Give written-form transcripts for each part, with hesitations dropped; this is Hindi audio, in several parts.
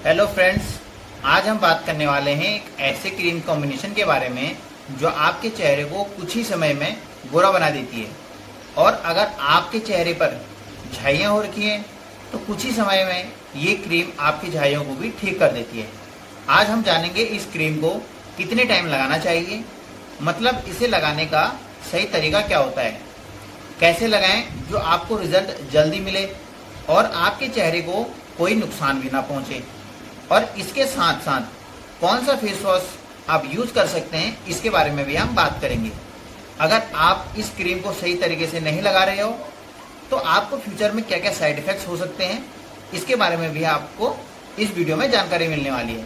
हेलो फ्रेंड्स, आज हम बात करने वाले हैं एक ऐसे क्रीम कॉम्बिनेशन के बारे में जो आपके चेहरे को कुछ ही समय में गोरा बना देती है। और अगर आपके चेहरे पर झाइयाँ हो रखी हैं तो कुछ ही समय में ये क्रीम आपकी झाइयों को भी ठीक कर देती है। आज हम जानेंगे इस क्रीम को कितने टाइम लगाना चाहिए, मतलब इसे लगाने का सही तरीका क्या होता है, कैसे लगाएं जो आपको रिजल्ट जल्दी मिले और आपके चेहरे को कोई नुकसान भी ना पहुंचे, और इसके साथ साथ कौन सा फेस वॉश आप यूज कर सकते हैं इसके बारे में भी हम बात करेंगे। अगर आप इस क्रीम को सही तरीके से नहीं लगा रहे हो तो आपको फ्यूचर में क्या क्या साइड इफेक्ट्स हो सकते हैं इसके बारे में भी आपको इस वीडियो में जानकारी मिलने वाली है।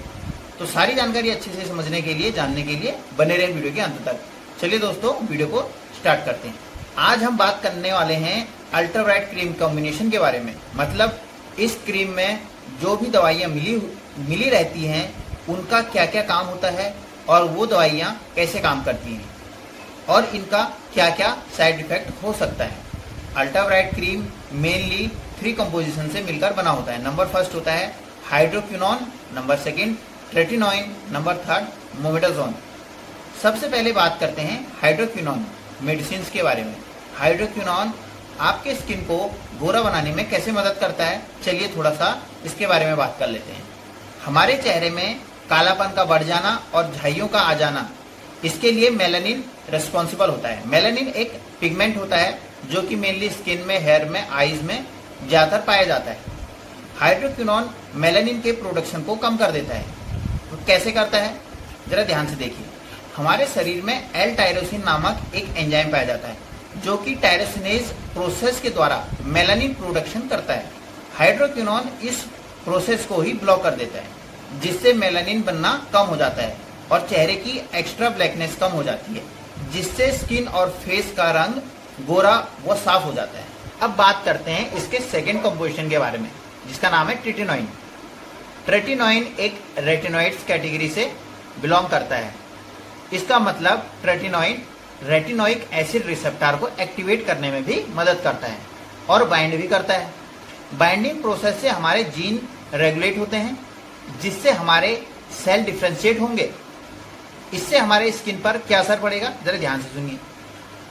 तो सारी जानकारी अच्छे से समझने के लिए, जानने के लिए बने रहें वीडियो के अंत तक। चलिए दोस्तों, वीडियो को स्टार्ट करते हैं। आज हम बात करने वाले हैं अल्ट्रा ब्राइट क्रीम कॉम्बिनेशन के बारे में, मतलब इस क्रीम में जो भी दवाइयाँ मिली रहती हैं उनका क्या क्या काम होता है और वो दवाइयाँ कैसे काम करती हैं और इनका क्या क्या साइड इफेक्ट हो सकता है। Ultra bright cream mainly 3 composition से मिलकर बना होता है। नंबर फर्स्ट होता है hydroquinone, number second tretinoin, number third mometasone. सबसे पहले बात करते हैं हाइड्रोक्विनोन मेडिसिन के बारे में। हाइड्रोक्विनोन आपके स्किन को गोरा बनाने में कैसे मदद करता है, चलिए थोड़ा सा इसके बारे में बात कर लेते हैं। हमारे चेहरे में कालापन का बढ़ जाना और झाइयों का आ जाना, इसके लिए मेलानिन रिस्पॉन्सिबल होता है। मेलानिन एक पिगमेंट होता है जो कि मेनली स्किन में, हेयर में, आईज में ज्यादातर पाया जाता है। हाइड्रोक्विनोन मेलानिन के प्रोडक्शन को कम कर देता है। तो कैसे करता है, जरा ध्यान से देखिए। हमारे शरीर में एल टायरोसिन नामक एक एंजाइम पाया जाता है जो कि टायरोसिनेज प्रोसेस के द्वारा मेलानिन प्रोडक्शन करता है। हाइड्रोक्विनोन इस प्रोसेस को ही ब्लॉक कर देता है, जिससे मेलानिन बनना कम हो जाता है और चेहरे की एक्स्ट्रा ब्लैकनेस कम हो जाती है, जिससे स्किन और फेस का रंग गोरा व साफ हो जाता है। अब बात करते हैं इसके सेकेंड कंपोजिशन के बारे में, जिसका नाम है ट्रेटिनोइन। ट्रेटिनोइन एक रेटिनोइड्स कैटेगरी से बिलोंग करता है। इसका मतलब ट्रेटिनोइन रेटिनोइक एसिड रिसेप्टर को एक्टिवेट करने में भी मदद करता है और बाइंड भी करता है। बाइंडिंग प्रोसेस से हमारे जीन रेगुलेट होते हैं, जिससे हमारे सेल डिफ्रेंशिएट होंगे। इससे हमारे स्किन पर क्या असर पड़ेगा, जरा ध्यान से सुनिए।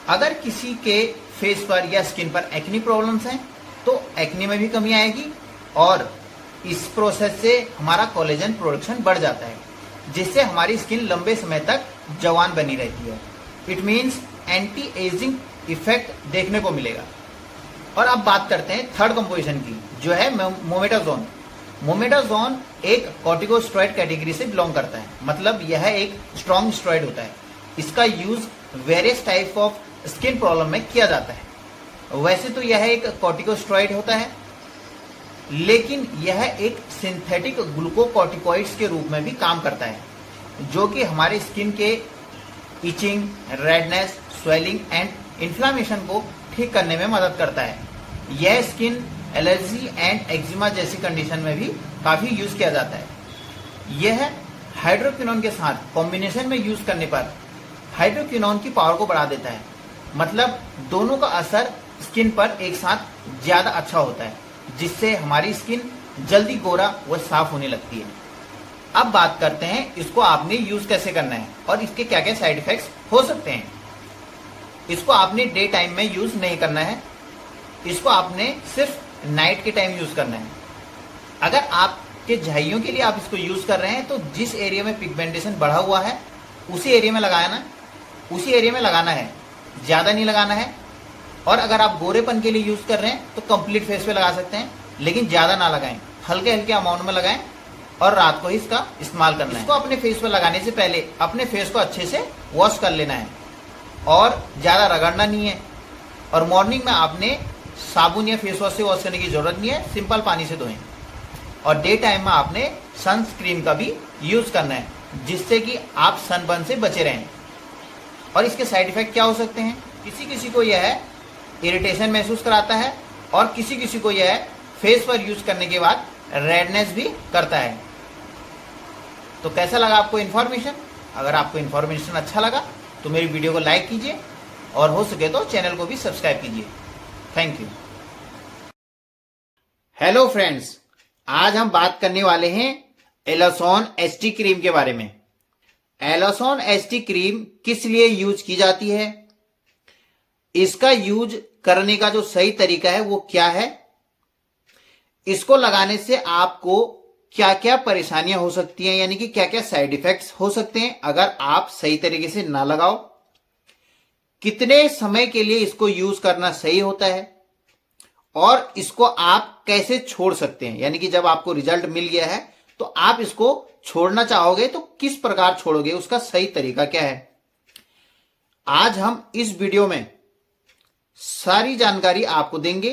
अगर किसी के फेस पर या स्किन पर एक्नी प्रॉब्लम्स हैं तो एक्नी में भी कमी आएगी और इस प्रोसेस से हमारा कोलेजन प्रोडक्शन बढ़ जाता है, जिससे हमारी स्किन लंबे समय तक जवान बनी रहती है। It means anti ageing effect देखने को मिलेगा। और अब बात करते हैं थर्ड कंपोजिशन की, जो है मोमेटाजोन। मोमेटाजोन एक कॉर्टिकोस्टेरॉइड कैटेगरी से बिलोंग करता है, मतलब यह एक स्ट्रॉन्ग स्टेरॉइड होता है। इसका use various type of skin problem में किया जाता है। वैसे तो यह एक कॉर्टिकोस्टेरॉइड होता है, लेकिन यह एक सिंथेटिक ग्लूकोकॉर्टिकॉइड्स के रूप में भी काम करता है, जो कि हमारे स्किन के itching, redness, swelling and inflammation को ठीक करने में मदद करता है। यह स्किन एलर्जी एंड एक्जिमा जैसी कंडीशन में भी काफी यूज किया जाता है। यह हाइड्रोक्विनोन के साथ कॉम्बिनेशन में यूज करने पर हाइड्रोक्विनोन की पावर को बढ़ा देता है, मतलब दोनों का असर स्किन पर एक साथ ज्यादा अच्छा होता है, जिससे हमारी स्किन जल्दी गोरा व साफ होने लगती है। अब बात करते हैं इसको आपने यूज कैसे करना है और इसके क्या क्या साइड इफेक्ट्स हो सकते हैं। इसको आपने डे टाइम में यूज नहीं करना है, इसको आपने सिर्फ नाइट के टाइम यूज करना है। अगर आपके झाइयों के लिए आप इसको यूज कर रहे हैं तो जिस एरिया में पिगमेंटेशन बढ़ा हुआ है उसी एरिया में लगाना है, ज्यादा नहीं लगाना है। और अगर आप गोरेपन के लिए यूज कर रहे हैं तो कंप्लीट फेस पे लगा सकते हैं, लेकिन ज्यादा ना लगाएं, हल्के हल्के अमाउंट में लगाएं और रात को ही इसका इस्तेमाल करना है। इसको अपने फेस पर लगाने से पहले अपने फेस को अच्छे से वॉश कर लेना है और ज्यादा रगड़ना नहीं है। और मॉर्निंग में आपने साबुन या फेस वॉश से वॉश करने की जरूरत नहीं है, सिंपल पानी से धोएं। और डे टाइम में आपने सनस्क्रीन का भी यूज करना है, जिससे कि आप सनबर्न से बचे रहें। और इसके साइड इफेक्ट क्या हो सकते हैं, किसी किसी को यह इरिटेशन महसूस कराता है और किसी किसी को यह फेस पर यूज करने के बाद रेडनेस भी करता है। तो कैसा लगा आपको इन्फॉर्मेशन? अगर आपको इन्फॉर्मेशन अच्छा लगा तो मेरी वीडियो को लाइक कीजिए और हो सके तो चैनल को भी सब्सक्राइब कीजिए। Thank you. हेलो फ्रेंड्स, आज हम बात करने वाले हैं एलोसॉन एसटी क्रीम के बारे में। एलोसॉन एसटी क्रीम किस लिए यूज की जाती है, इसका यूज करने का जो सही तरीका है वो क्या है, इसको लगाने से आपको क्या क्या परेशानियां हो सकती हैं, यानी कि क्या क्या साइड इफेक्ट्स हो सकते हैं अगर आप सही तरीके से ना लगाओ, कितने समय के लिए इसको यूज करना सही होता है, और इसको आप कैसे छोड़ सकते हैं, यानी कि जब आपको रिजल्ट मिल गया है तो आप इसको छोड़ना चाहोगे तो किस प्रकार छोड़ोगे, उसका सही तरीका क्या है। आज हम इस वीडियो में सारी जानकारी आपको देंगे।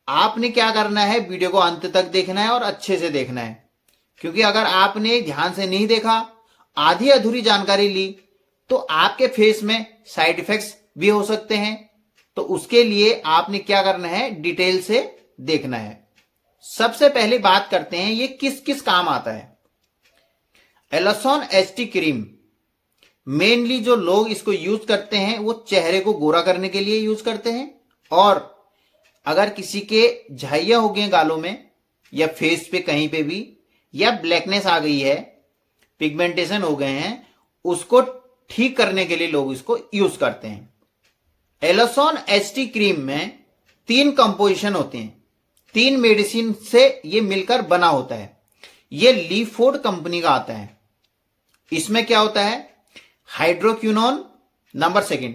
आपने क्या करना है, वीडियो को अंत तक देखना है और अच्छे से देखना है, क्योंकि अगर आपने ध्यान से नहीं देखा, आधी अधूरी जानकारी ली, तो आपके फेस में साइड इफेक्ट्स भी हो सकते हैं। तो उसके लिए आपने क्या करना है, डिटेल से देखना है। सबसे पहले बात करते हैं ये किस किस काम आता है। एलोसॉन एसटी क्रीम मेनली जो लोग इसको यूज करते हैं वो चेहरे को गोरा करने के लिए यूज करते हैं, और अगर किसी के झाइयां हो गए गालों में या फेस पे कहीं पे भी, या ब्लैकनेस आ गई है, पिगमेंटेशन हो गए हैं, उसको ठीक करने के लिए लोग इसको यूज करते हैं। एलोसॉन एसटी क्रीम में 3 कंपोजिशन होते हैं, 3 मेडिसिन से ये मिलकर बना होता है। ये लीफोर्ड कंपनी का आता है। इसमें क्या होता है, हाइड्रोक्विनोन, नंबर 2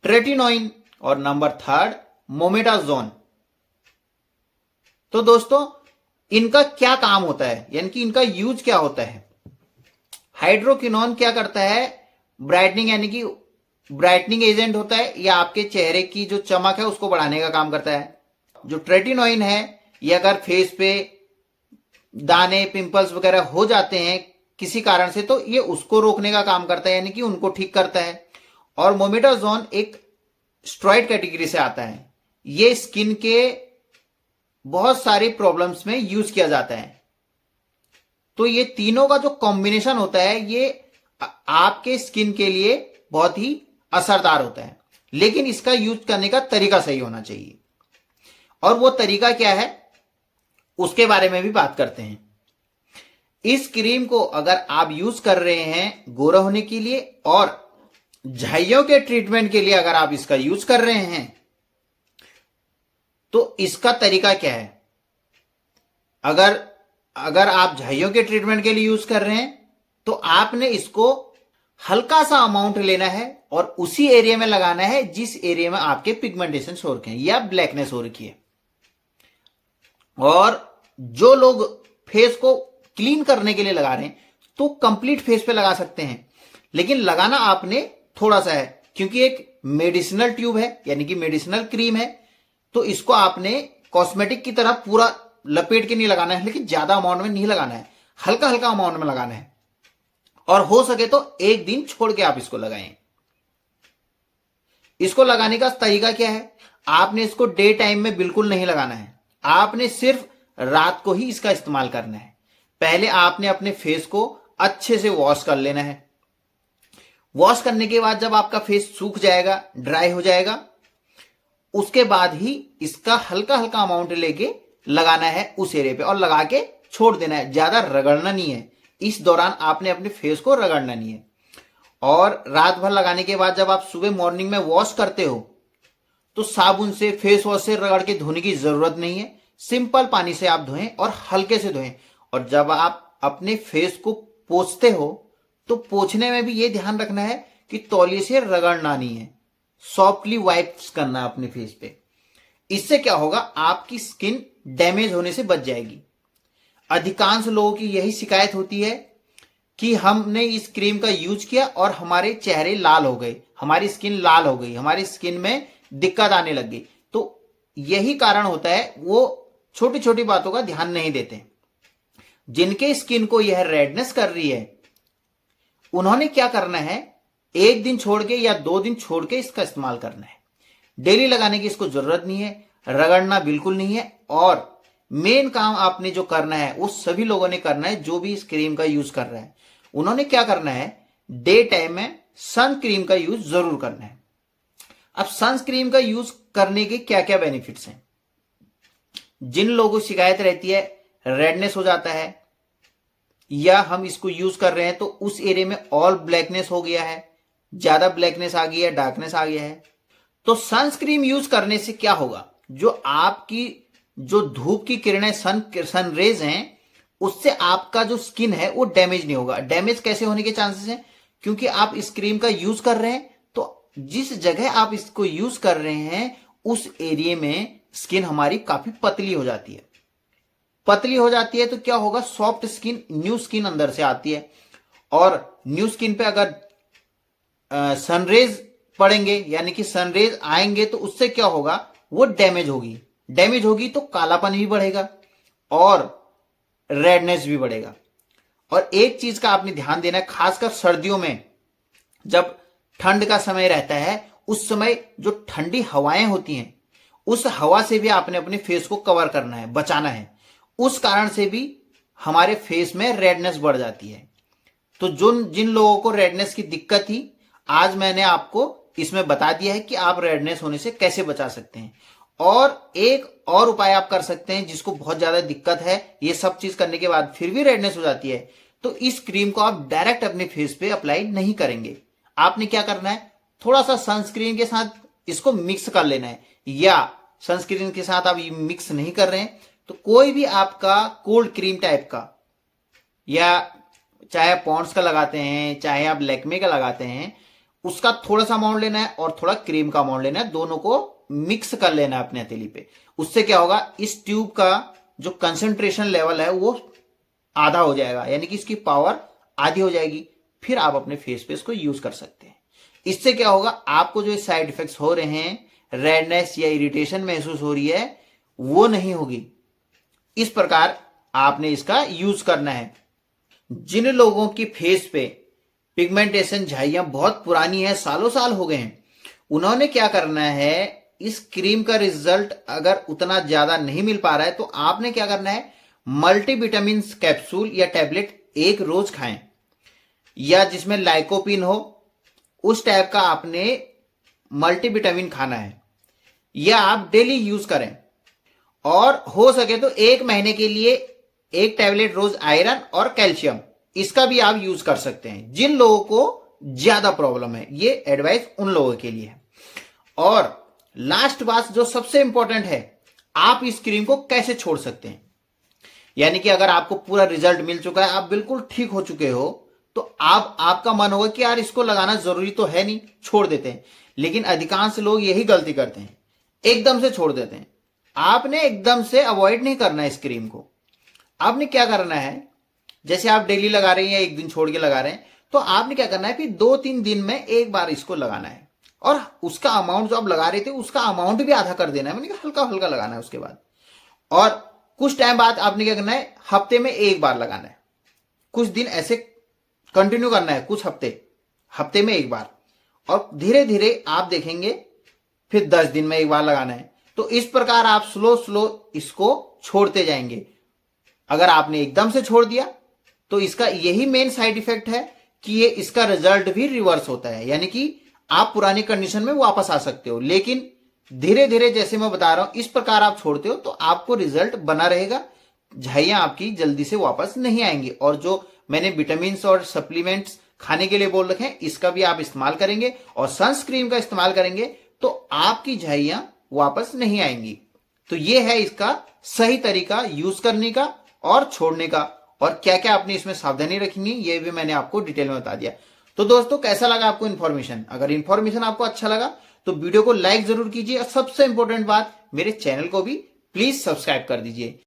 ट्रेटिनोइन, और नंबर 3 मोमेटाजोन। तो दोस्तों इनका क्या काम होता है, यानी कि इनका यूज क्या होता है। हाइड्रोक्विनोन क्या करता है, ब्राइटनिंग, यानी कि ब्राइटनिंग एजेंट होता है, या आपके चेहरे की जो चमक है उसको बढ़ाने का काम करता है। जो ट्रेटिनोइन है, ये अगर फेस पे दाने, पिंपल्स वगैरह हो जाते हैं किसी कारण से, तो ये उसको रोकने का काम करता है, यानी कि उनको ठीक करता है। और मोमेटाजोन एक स्टेरॉइड कैटेगरी से आता है। ये स्किन के बहुत सारी प्रॉब्लम्स में यूज किया जाता है। तो ये तीनों का जो कॉम्बिनेशन होता है ये आपके स्किन के लिए बहुत ही असरदार होता है, लेकिन इसका यूज करने का तरीका सही होना चाहिए। और वो तरीका क्या है उसके बारे में भी बात करते हैं। इस क्रीम को अगर आप यूज कर रहे हैं गोरा होने के लिए और झाइयों के ट्रीटमेंट के लिए अगर आप इसका यूज कर रहे हैं, तो इसका तरीका क्या है। अगर आप झाइयों के ट्रीटमेंट के लिए यूज कर रहे हैं तो आपने इसको हल्का सा अमाउंट लेना है और उसी एरिया में लगाना है जिस एरिया में आपके पिगमेंटेशन हो रखे हैं या ब्लैकनेस हो रखी है। और जो लोग फेस को क्लीन करने के लिए लगा रहे हैं तो कंप्लीट फेस पे लगा सकते हैं, लेकिन लगाना आपने थोड़ा सा है, क्योंकि एक मेडिसिनल ट्यूब है, यानी कि मेडिसिनल क्रीम है, तो इसको आपने कॉस्मेटिक की तरह पूरा लपेट के नहीं लगाना है, लेकिन ज्यादा अमाउंट में नहीं लगाना है, हल्का हल्का अमाउंट में लगाना है। और हो सके तो 1 दिन छोड़ के आप इसको लगाएं। इसको लगाने का तरीका क्या है, आपने इसको डे टाइम में बिल्कुल नहीं लगाना है, आपने सिर्फ रात को ही इसका इस्तेमाल करना है। पहले आपने अपने फेस को अच्छे से वॉश कर लेना है। वॉश करने के बाद जब आपका फेस सूख जाएगा, ड्राई हो जाएगा, उसके बाद ही इसका हल्का हल्का अमाउंट लेके लगाना है उस एरिया पे, और लगा के छोड़ देना है, ज्यादा रगड़ना नहीं है। इस दौरान आपने अपने फेस को रगड़ना नहीं है। और रात भर लगाने के बाद जब आप सुबह मॉर्निंग में वॉश करते हो तो साबुन से, फेस वॉश से रगड़ के धोने की जरूरत नहीं है, सिंपल पानी से आप धोएं और हल्के से धोएं। और जब आप अपने फेस को पोंछते हो तो पोंछने में भी ये ध्यान रखना है कि तौलिए से रगड़ना नहीं है, सॉफ्टली वाइप्स करना है अपने फेस पे। इससे क्या होगा, आपकी स्किन डैमेज होने से बच जाएगी। अधिकांश लोगों की यही शिकायत होती है कि हमने इस क्रीम का यूज किया और हमारे चेहरे लाल हो गए, हमारी स्किन लाल हो गई, हमारी स्किन में दिक्कत आने लग गई। तो यही कारण होता है, वो छोटी छोटी बातों का ध्यान नहीं देते। जिनके स्किन को यह रेडनेस कर रही है उन्होंने क्या करना है, 1 दिन छोड़ के या 2 दिन छोड़ के इसका इस्तेमाल करना है। डेली लगाने की इसको जरूरत नहीं है, रगड़ना बिल्कुल नहीं है। और मेन काम आपने जो करना है वो सभी लोगों ने करना है जो भी इस क्रीम का यूज कर रहा है। उन्होंने क्या करना है, डे टाइम में सन क्रीम का यूज जरूर करना है। अब सन क्रीम का यूज करने के क्या क्या बेनिफिट्स हैं। जिन लोगों को शिकायत रहती है रेडनेस हो जाता है, या हम इसको यूज कर रहे हैं तो उस एरिया में ऑल ब्लैकनेस हो गया है, ज्यादा ब्लैकनेस आ गई है, डार्कनेस आ गया है। तो सनस्क्रीन यूज करने से क्या होगा, जो आपकी जो धूप की किरणें सन रेज हैं उससे आपका जो स्किन है वो डैमेज नहीं होगा। डैमेज कैसे होने के चांसेस हैं, क्योंकि आप इस क्रीम का यूज कर रहे हैं तो जिस जगह आप इसको यूज कर रहे हैं उस एरिया में स्किन हमारी काफी पतली हो जाती है। पतली हो जाती है तो क्या होगा, सॉफ्ट स्किन, न्यू स्किन अंदर से आती है, और न्यू स्किन पे अगर सनरेज पड़ेंगे यानी कि सनरेज आएंगे तो उससे क्या होगा, वो डैमेज होगी। डैमेज होगी तो कालापन भी बढ़ेगा और रेडनेस भी बढ़ेगा। और एक चीज का आपने ध्यान देना है, खासकर सर्दियों में जब ठंड का समय रहता है उस समय जो ठंडी हवाएं होती हैं उस हवा से भी आपने अपने फेस को कवर करना है, बचाना है। उस कारण से भी हमारे फेस में रेडनेस बढ़ जाती है। तो जिन लोगों को रेडनेस की दिक्कत थी, आज मैंने आपको इसमें बता दिया है कि आप रेडनेस होने से कैसे बचा सकते हैं। और एक और उपाय आप कर सकते हैं जिसको बहुत ज्यादा दिक्कत है, ये सब चीज करने के बाद फिर भी रेडनेस हो जाती है, तो इस क्रीम को आप डायरेक्ट अपने फेस पे अप्लाई नहीं करेंगे। आपने क्या करना है, थोड़ा सा सनस्क्रीन के साथ इसको मिक्स कर लेना है, या सनस्क्रीन के साथ आप ये मिक्स नहीं कर रहे हैं तो कोई भी आपका कोल्ड क्रीम टाइप का, या चाहे आप पॉन्ड्स का लगाते हैं चाहे आप लैक्मे का लगाते हैं, उसका थोड़ा सा अमाउंट लेना है और थोड़ा क्रीम का अमाउंट लेना है, दोनों को मिक्स कर लेना है अपने हथेली पे। उससे क्या होगा, इस ट्यूब का जो कंसंट्रेशन लेवल है वो आधा हो जाएगा, यानी कि इसकी पावर आधी हो जाएगी। फिर आप अपने फेस पे इसको यूज कर सकते हैं। इससे क्या होगा, आपको जो साइड इफेक्ट्स हो रहे हैं, रेडनेस या इरिटेशन महसूस हो रही है, वो नहीं होगी। इस प्रकार आपने इसका यूज करना है। जिन लोगों की फेस पे पिगमेंटेशन, झाइयां बहुत पुरानी है, सालों साल हो गए हैं, उन्होंने क्या करना है, इस क्रीम का रिजल्ट अगर उतना ज्यादा नहीं मिल पा रहा है तो आपने क्या करना है, मल्टीविटामिन कैप्सूल या टैबलेट एक रोज खाएं, या जिसमें लाइकोपिन हो उस टाइप का आपने मल्टीविटामिन खाना है, या आप डेली यूज करें। और हो सके तो 1 महीने के लिए एक टैबलेट रोज आयरन और कैल्शियम, इसका भी आप यूज कर सकते हैं जिन लोगों को ज्यादा प्रॉब्लम है। ये एडवाइस उन लोगों के लिए है। और लास्ट बात जो सबसे इंपॉर्टेंट है, आप इस क्रीम को कैसे छोड़ सकते हैं। यानी कि अगर आपको पूरा रिजल्ट मिल चुका है, आप बिल्कुल ठीक हो चुके हो, तो आपका मन होगा कि यार इसको लगाना जरूरी तो है नहीं, छोड़ देते हैं। लेकिन अधिकांश लोग यही गलती करते हैं, एकदम से छोड़ देते हैं। आपने एकदम से अवॉइड नहीं करना है इस क्रीम को। आपने क्या करना है, जैसे आप डेली लगा रहे हैं या एक दिन छोड़ के लगा रहे हैं, तो आपने क्या करना है, फिर 2-3 दिन में एक बार इसको लगाना है। और उसका अमाउंट जो आप लगा रहे थे उसका अमाउंट भी आधा कर देना है, मैंने हल्का हल्का लगाना है उसके बाद। और कुछ टाइम बाद आपने क्या करना है, हफ्ते में एक बार लगाना है। कुछ दिन ऐसे कंटिन्यू करना है, कुछ हफ्ते में एक बार, और धीरे धीरे आप देखेंगे फिर 10 दिन में एक बार लगाना है। तो इस प्रकार आप स्लो इसको छोड़ते जाएंगे। अगर आपने एकदम से छोड़ दिया तो इसका यही मेन साइड इफेक्ट है कि ये इसका रिजल्ट भी रिवर्स होता है, यानी कि आप पुरानी कंडीशन में वापस आ सकते हो। लेकिन धीरे धीरे जैसे मैं बता रहा हूं, इस प्रकार आप छोड़ते हो तो आपको रिजल्ट बना रहेगा, झाइयां आपकी जल्दी से वापस नहीं आएंगी। और जो मैंने विटामिन और सप्लीमेंट्स खाने के लिए बोल रखे हैं, इसका भी आप इस्तेमाल करेंगे और सनस्क्रीन का इस्तेमाल करेंगे तो आपकी झाइयां वापस नहीं आएंगी। तो ये है इसका सही तरीका यूज करने का और छोड़ने का, और क्या क्या आपने इसमें सावधानी रखनी है ये भी मैंने आपको डिटेल में बता दिया। तो दोस्तों, कैसा लगा आपको इन्फॉर्मेशन? अगर इन्फॉर्मेशन आपको अच्छा लगा तो वीडियो को लाइक जरूर कीजिए, और सबसे इंपॉर्टेंट बात, मेरे चैनल को भी प्लीज सब्सक्राइब कर दीजिए।